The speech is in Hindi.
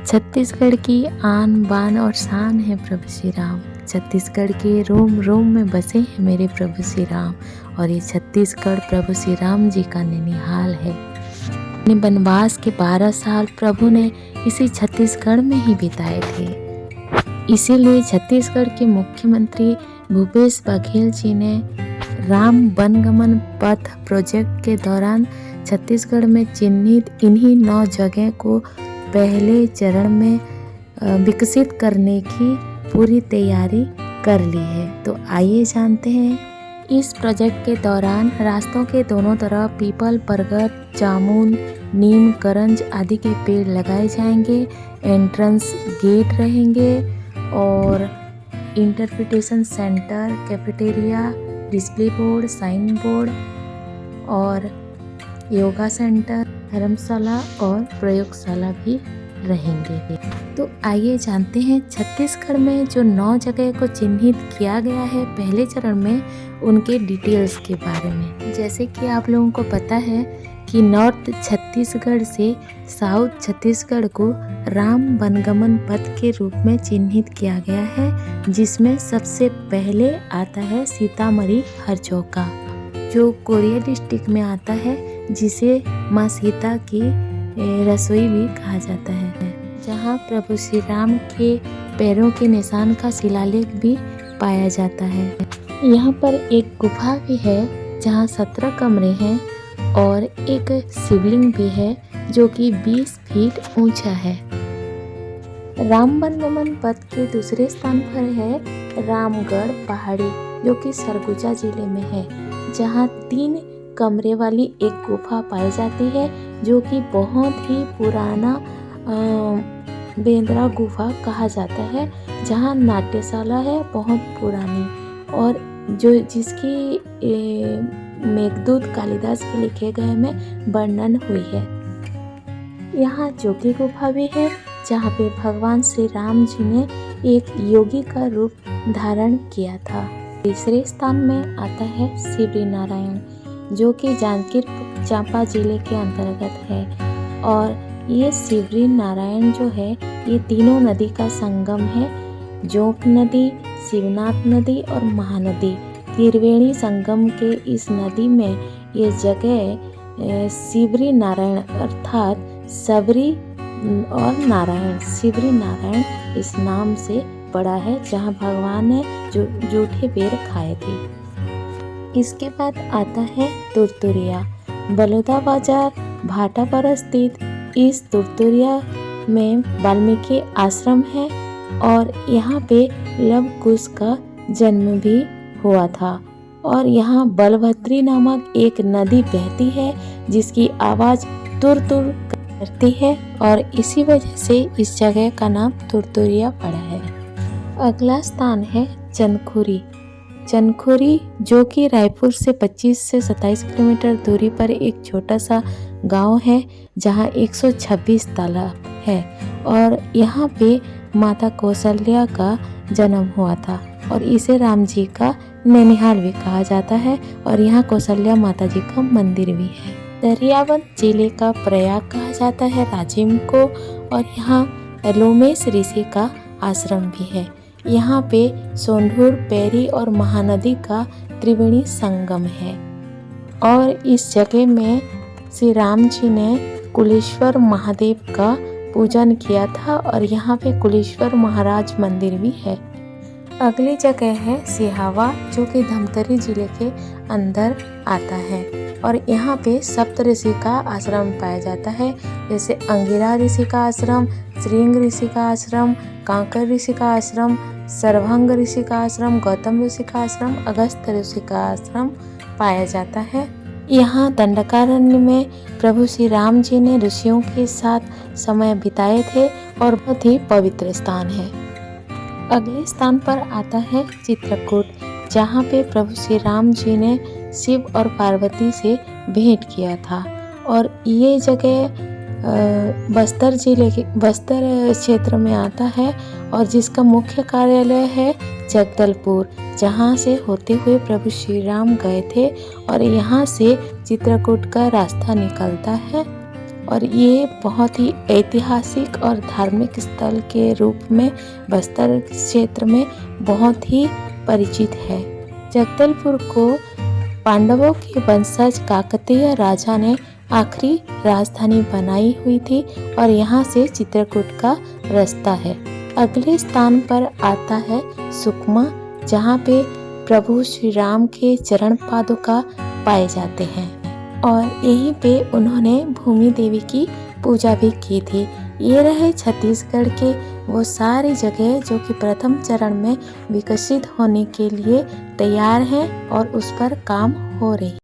छत्तीसगढ़ की आन बान और शान है प्रभु श्री राम। छत्तीसगढ़ के रोम रोम में बसे हैं मेरे प्रभु श्री राम। और ये छत्तीसगढ़ प्रभु श्री राम जी का नैनीहाल है। अपने वनवास के 12 साल प्रभु ने इसी छत्तीसगढ़ में ही बिताए थे। इसीलिए छत्तीसगढ़ के मुख्यमंत्री भूपेश बघेल जी ने राम वनगमन पथ प्रोजेक्ट के दौरान छत्तीसगढ़ में चिन्हित इन्हीं 9 जगह को पहले चरण में विकसित करने की पूरी तैयारी कर ली है। तो आइए जानते हैं। इस प्रोजेक्ट के दौरान रास्तों के दोनों तरफ पीपल, बरगद, जामुन, नीम, करंज आदि के पेड़ लगाए जाएंगे। एंट्रेंस गेट रहेंगे और interpretation centre, cafeteria, display board, sign board और योगा सेंटर, धर्मशाला और प्रयोगशाला भी रहेंगे। तो आइए जानते हैं छत्तीसगढ़ में जो 9 जगह को चिन्हित किया गया है पहले चरण में, उनके डिटेल्स के बारे में। जैसे कि आप लोगों को पता है कि नॉर्थ छत्तीसगढ़ से साउथ छत्तीसगढ़ को राम वनगमन पथ के रूप में चिन्हित किया गया है, जिसमें सबसे पहले आता है सीतामढ़ी हरचौका, जो कोरिया डिस्ट्रिक्ट में आता है, जिसे माँ सीता की रसोई भी कहा जाता है, जहाँ प्रभु श्री राम के पैरों के निशान का शिलालेख भी पाया जाता है। यहाँ पर एक गुफा भी है जहाँ 17 कमरे हैं और एक शिवलिंग भी है जो कि 20 फीट ऊंचा है। राम वनगमन पथ के दूसरे स्थान पर है रामगढ़ पहाड़ी, जो कि सरगुजा जिले में है, जहाँ 3 कमरे वाली एक गुफा पाई जाती है, जो कि बहुत ही पुराना बेंद्रा गुफा कहा जाता है, जहाँ नाट्यशाला है बहुत पुरानी, और जिसकी मेघदूत कालिदास के लिखे गए में वर्णन हुई है। यहाँ जोगी गुफा भी है, जहाँ पे भगवान श्री राम जी ने एक योगी का रूप धारण किया था। तीसरे स्थान में आता है शिवरी नारायण, जो कि जांजगीर चांपा जिले के अंतर्गत है। और ये शिवरी नारायण जो है, ये तीनों नदी का संगम है। जोंक नदी, शिवनाथ नदी और महानदी त्रिवेणी संगम के इस नदी में ये जगह शिवरी नारायण अर्थात सबरी और नारायण, शिवरी नारायण इस नाम से पड़ा है, जहाँ भगवान ने जूठे बेर खाए थे। इसके बाद आता है तुरतुरिया। बलौदा बाजार भाटा पर स्थित इस तुरतुरिया में वाल्मीकि आश्रम है और यहाँ पे लव कुश का जन्म भी हुआ था। और यहाँ बलभद्री नामक एक नदी बहती है, जिसकी आवाज़ तुर तुर करती है और इसी वजह से इस जगह का नाम तुरतुरिया पड़ा है। अगला स्थान है चंदखुरी। चंदखुरी जो कि रायपुर से 25 से 27 किलोमीटर दूरी पर एक छोटा सा गांव है, जहां 126 तालाब है और यहां पे माता कौशल्या का जन्म हुआ था और इसे राम जी का नैनीहाल भी कहा जाता है। और यहाँ कौशल्या माता जी का मंदिर भी है। दरियाबंद जिले का प्रयाग कहा जाता है राजिम को, और यहाँ लोमेश ऋषि का आश्रम भी है। यहाँ पे सोंढूर, पैरी और महानदी का त्रिवेणी संगम है। और इस जगह में श्री राम जी ने कुलेश्वर महादेव का पूजन किया था और यहाँ पे कुलेश्वर महाराज मंदिर भी है। अगली जगह है सिहावा, जो कि धमतरी जिले के अंदर आता है और यहाँ पे सप्त ऋषि का आश्रम पाया जाता है, जैसे अंगिरा ऋषि का आश्रम, श्रृंग ऋषि का आश्रम, कांकर ऋषि का आश्रम, सर्वभंग ऋषि का आश्रम, गौतम ऋषि का आश्रम, अगस्त ऋषि का आश्रम पाया जाता है। यहाँ दंडकारण्य में प्रभु श्री राम जी ने ऋषियों के साथ समय बिताए थे और बहुत ही पवित्र स्थान है। अगले स्थान पर आता है चित्रकूट, जहाँ पे प्रभु श्री राम जी ने शिव और पार्वती से भेंट किया था। और ये जगह बस्तर जिले के बस्तर क्षेत्र में आता है और जिसका मुख्य कार्यालय है जगदलपुर, जहाँ से होते हुए प्रभु श्री राम गए थे और यहाँ से चित्रकूट का रास्ता निकलता है। और ये बहुत ही ऐतिहासिक और धार्मिक स्थल के रूप में बस्तर क्षेत्र में बहुत ही परिचित है। जगदलपुर को पांडवों के वंशज काकतीय राजा ने आखिरी राजधानी बनाई हुई थी और यहाँ से चित्रकूट का रास्ता है। अगले स्थान पर आता है सुकमा, जहाँ पे प्रभु श्री राम के चरण पादुका पाए जाते हैं और यहीं पे उन्होंने भूमि देवी की पूजा भी की थी। ये रहे छत्तीसगढ़ के वो सारी जगह जो कि प्रथम चरण में विकसित होने के लिए तैयार हैं और उस पर काम हो रही।